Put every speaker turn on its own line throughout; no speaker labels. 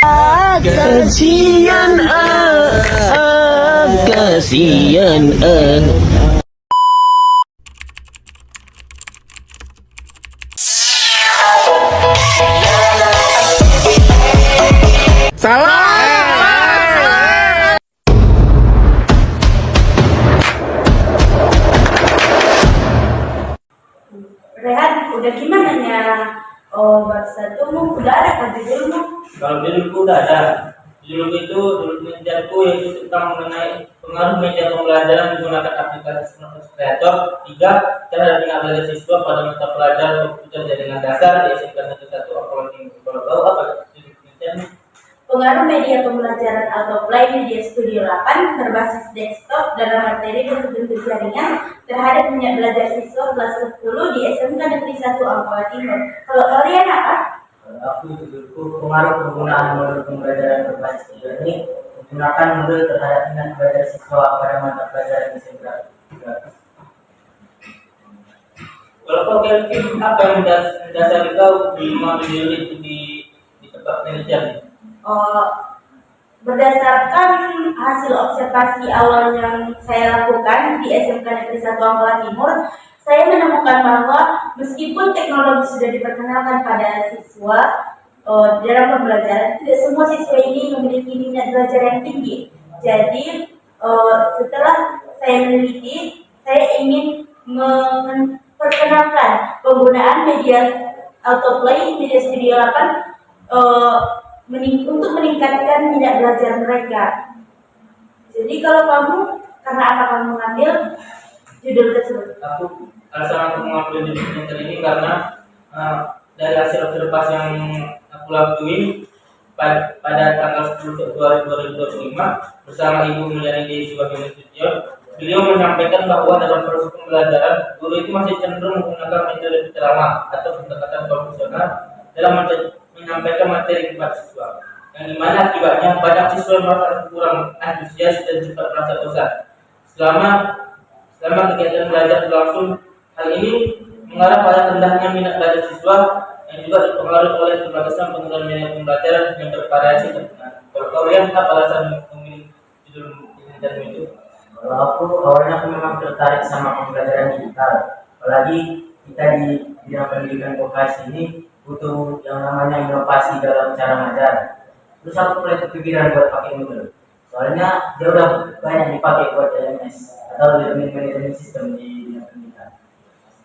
Kasian kasian
Rehan, udah gimana ya? Oh, bahasa tuh udah ada kan judulmu?
Kalau judulku udah ada. Judul penelitianku yaitu tentang mengenai pengaruh media pembelajaran menggunakan aplikasi Smartphone Creator. 3. Cara dengan belajar siswa pada mata pelajaran komputer jaringan dasar di SMK Negeri 1 Apalagi. Kalau tahu apa judul penelitiannya?
Pengaruh media pembelajaran atau Play Media Studio 8 berbasis desktop dalam materi bentuk jaringan terhadap minat belajar siswa kelas 10 di SMK Negeri 1 Ampel Timur. Kalau kalian apa?
Aku judulku pengaruh penggunaan modul pembelajaran berbasis e-learning menggunakan modul terhadap minat belajar siswa pada mata pelajaran SMK. Kalau kau Kelvin, apa yang mendasari kau mengambil itu di tempat penelitian?
Berdasarkan hasil observasi awal yang saya lakukan di SMK Negeri 1 Ampel Timur, saya menemukan bahwa meskipun teknologi sudah diperkenalkan pada siswa dalam pembelajaran, tidak semua siswa ini memiliki minat belajar yang tinggi. Jadi setelah saya meneliti, saya ingin memperkenalkan penggunaan media Autoplay Media Studio 8 untuk meningkatkan minat belajar mereka. Jadi kalau kamu, karena apa kamu mengambil judul tersebut?
Alasan aku mengambil judul penelitian ini karena dari hasil observasi yang aku lakuin pada tanggal 10 Februari 2025 bersama Ibu Mulyani di sebuah Nasution, beliau menyampaikan bahwa dalam proses pembelajaran guru itu masih cenderung menggunakan metode ceramah atau pendekatan konvensional dalam menyampaikan materi kepada siswa, yang dimana akibatnya banyak siswa merasa kurang antusias dan juga merasa bosan selama kegiatan belajar berlangsung. Hal ini mengarah pada rendahnya minat belajar siswa yang juga dipengaruhi oleh keterbatasan penggunaan media pembelajaran yang bervariasi dan benar. Kalau kalian apa alasan memilih judul penelitian itu? Kalau aku awalnya memang tertarik sama pembelajaran digital, apalagi kita di bidang pendidikan vokasi ini butuh yang namanya inovasi dalam cara mengajar. Terus aku mulai kepikiran buat pakai modul, soalnya dia udah banyak dipakai buat LMS atau learning management system di bidang pendidikan.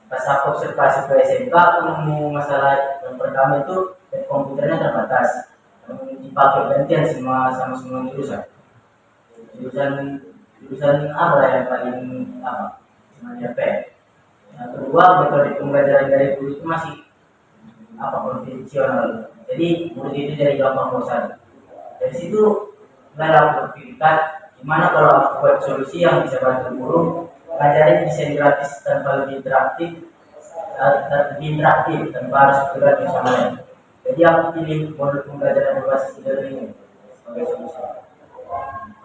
Pas aku observasi ke SMK, aku nemu masalah yang pertama itu komputernya terbatas, yang dipakai gantian sama semua jurusan apa yang paling apa cuma DP. Yang kedua, metode pembelajaran dari guru itu masih konvensional, jadi murid itu jadi gampang bosan. Dari situ mulai aku berpikir gimana kalau aku buat solusi yang bisa bantu guru ngajarin desain gratis tanpa lebih interaktif tanpa harus bergerak bersama lain. Jadi aku pilih modul pembelajaran berbasis e-learning sebagai solusi.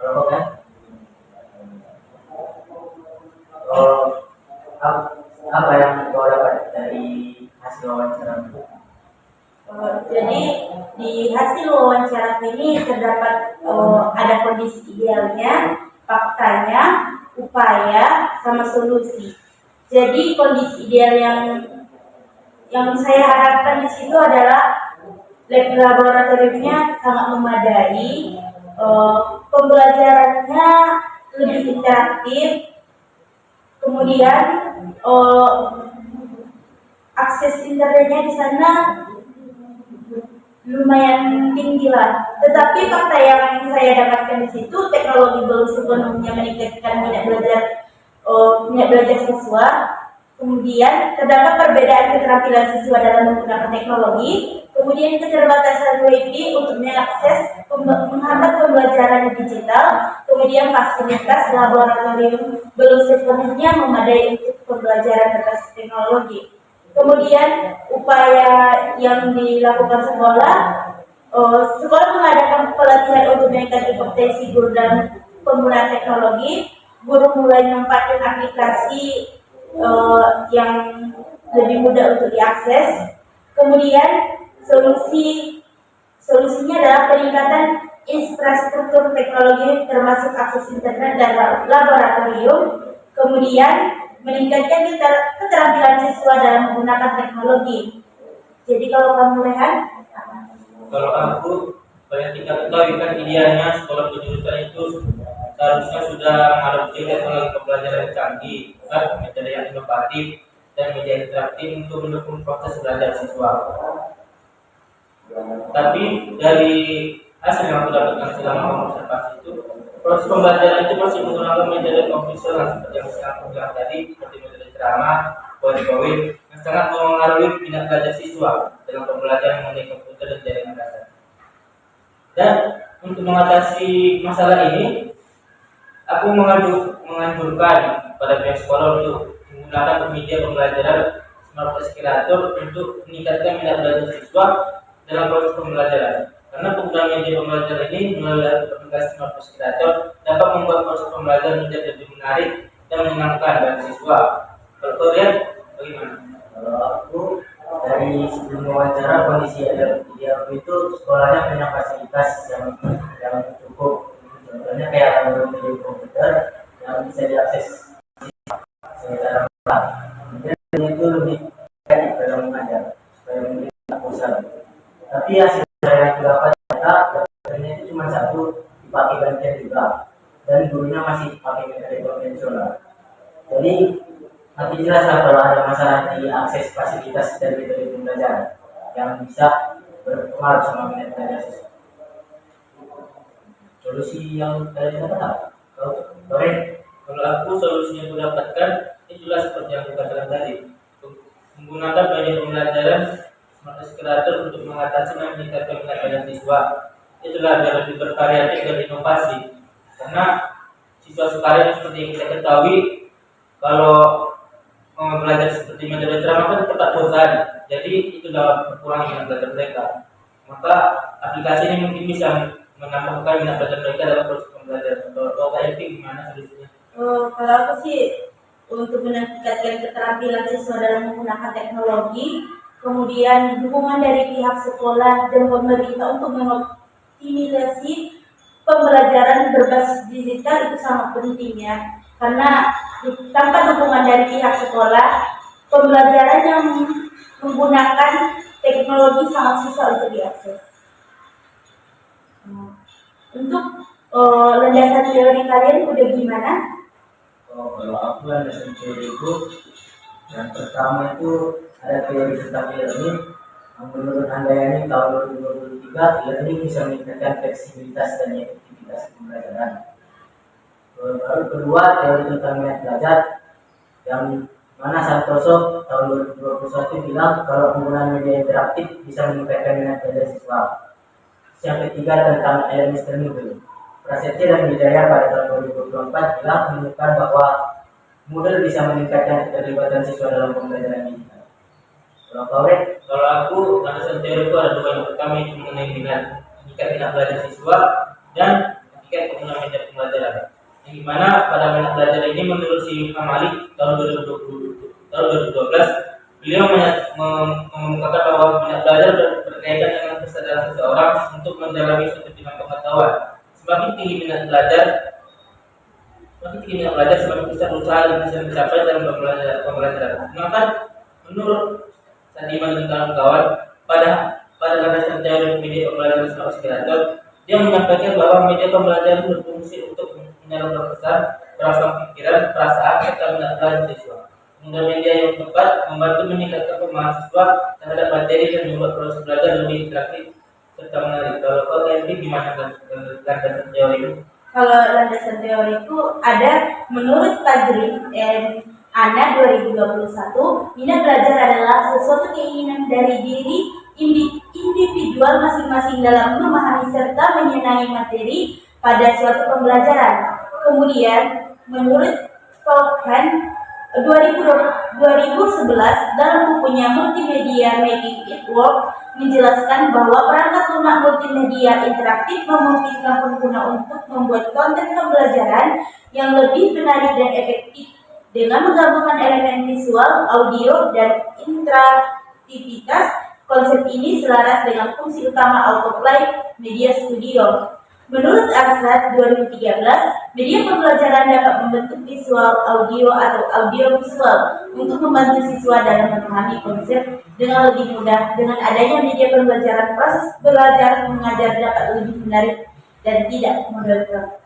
Kalau kan apa yang kau dapat dari hasil wawancara?
Jadi di hasil wawancara ini terdapat ada kondisi idealnya, faktanya, upaya, sama solusi. Jadi kondisi ideal yang saya harapkan di situ adalah lab laboratoriumnya sangat memadai, pembelajarannya lebih interaktif, kemudian akses internetnya di sana lumayan tinggi lah. Tetapi fakta yang saya dapatkan di situ, teknologi belum sepenuhnya meningkatkan minat belajar siswa. Kemudian terdapat perbedaan keterampilan siswa dalam menggunakan teknologi. Kemudian keterbatasan WiFi untuk mengakses menghambat pembelajaran digital. Kemudian fasilitas laboratorium belum sepenuhnya memadai untuk pembelajaran berbasis teknologi. Kemudian upaya yang dilakukan sekolah mengadakan pelatihan untuk meningkatkan kompetensi guru dan penggunaan teknologi. Guru mulai menempatkan aplikasi yang lebih mudah untuk diakses. Kemudian solusi Solusinya adalah peningkatan infrastruktur teknologi termasuk akses internet dan laboratorium, kemudian meningkatkan keterampilan siswa dalam menggunakan teknologi. Jadi kalau kamu Rehan,
Kalau aku banyak kita ketahui kan idealnya sekolah berjurusan itu seharusnya sudah mengadopsi teknologi pembelajaran yang canggih, kan, metode yang inovatif dan media interaktif untuk mendukung proses belajar siswa. Tapi dari hasil yang aku dapatkan selama observasi itu, proses pembelajaran itu masih menggunakan metode konvensional seperti yang saya aku bilang tadi, seperti metode ceramah, PowerPoint, yang sangat mempengaruhi minat belajar siswa dalam pembelajaran mengenai komputer dan jaringan dasar. Dan untuk mengatasi masalah ini, aku menganjurkan pada pihak sekolah untuk menggunakan media pembelajaran Smart Creator untuk meningkatkan minat belajar siswa dalam proses pembelajaran. Karena penggunaan media pembelajaran ini melalui aplikasi Smart Creator dapat membuat proses pembelajaran menjadi lebih menarik dan menyenangkan bagi siswa. Kalau kalian bagaimana?
Kalau aku dari sebelum wawancara kondisi ideal itu sekolahnya punya fasilitas yang cukup. Contohnya kayak laboratorium komputer yang bisa diakses secara mudah. Kemudian itu lebih baik dalam mengajar supaya memberi bosan. Tapi hasil yang aku dapat laboratoriumnya itu cuma satu, dipakai gantian juga, dan gurunya masih pakai metode konvensional. Jadi nanti jelas lah kalau ada masalah di akses fasilitas dan metode pembelajaran yang bisa berpengaruh sama minat belajar siswa. Solusi yang kalian dapat
Kalau aku solusinya aku dapatkan itulah seperti yang aku katakan tadi, menggunakan media pembelajaran Smart Creator untuk mengatasi dan meningkatkan minat belajar siswa. Itulah agar lebih bervariatif dan inovasi. Karena siswa sekarang seperti yang kita ketahui, kalau belajar seperti metode ceramah kan cepat bosan. Jadi itulah berkurang minat belajar mereka. Maka aplikasi ini mungkin bisa menambahkan minat belajar mereka dalam proses pembelajaran. Kalau kayak gimana solusinya?
kalau aku sih untuk meningkatkan keterampilan siswa dalam menggunakan teknologi, kemudian dukungan dari pihak sekolah dan pemerintah untuk mengoptimalisasi pembelajaran berbasis digital itu sangat penting ya. Karena tanpa dukungan dari pihak sekolah, pembelajaran yang menggunakan teknologi sangat susah untuk diakses. Untuk landasan teori kalian udah gimana?
Kalau aku landasan teori itu yang pertama itu ada teori tentang e-learning. Menurut Handayani tahun 2023, e-learning bisa meningkatkan fleksibilitas dan efektivitas pembelajaran. Lalu kedua, teori tentang minat belajar yang mana Santoso tahun 2021 bilang kalau penggunaan media interaktif bisa meningkatkan minat belajar siswa. Yang ketiga tentang Ernest Hemingway. Prasetya dan Wijaya pada tahun 2024 bilang menunjukkan bahwa Moodle bisa meningkatkan keterlibatan siswa dalam pembelajaran digital.
Kalau aku landasan teori itu ada dua. Yang pertama itu mengenai meningkatkan minat belajar siswa dan meningkatkan penggunaan media pembelajaran. Yang dimana pada minat belajar ini menurut si Hamalik tahun 2012 beliau mengungkapkan bahwa minat belajar berkaitan dengan kesadaran seseorang untuk mendalami suatu bidang pengetahuan. Semakin tinggi minat belajar, semakin besar usaha yang bisa dicapai dalam pembelajaran. Sedangkan menurut Sadiman dan kawan-kawan, pada landasan teori media pembelajaran Smart Creator, dia menyampaikan bahwa media pembelajaran berfungsi untuk menyalurkan pesan, perasaan pikiran, perasaan, serta minat belajar siswa. Penggunaan media yang tepat membantu meningkatkan pemahaman siswa terhadap materi dan membuat proses belajar lebih interaktif serta menarik. Kalau kau tadi gimana landasan teori itu?
Kalau landasan teori itu ada menurut Fajri and Ana 2021, minat belajar adalah sesuatu keinginan dari diri individual masing-masing dalam memahami serta menyenangi materi pada suatu pembelajaran. Kemudian menurut Vaughan 2011 dalam bukunya Multimedia Making It Work menjelaskan bahwa perangkat lunak multimedia interaktif memungkinkan pengguna untuk membuat konten pembelajaran yang lebih menarik dan efektif dengan menggabungkan elemen visual, audio, dan interaktivitas. Konsep ini selaras dengan fungsi utama Autoplay Media Studio. Menurut Arsat 2013, media pembelajaran dapat membentuk visual, audio, atau audio visual untuk membantu siswa dalam memahami konsep dengan lebih mudah. Dengan adanya media pembelajaran, proses belajar mengajar dapat lebih menarik dan tidak monoton.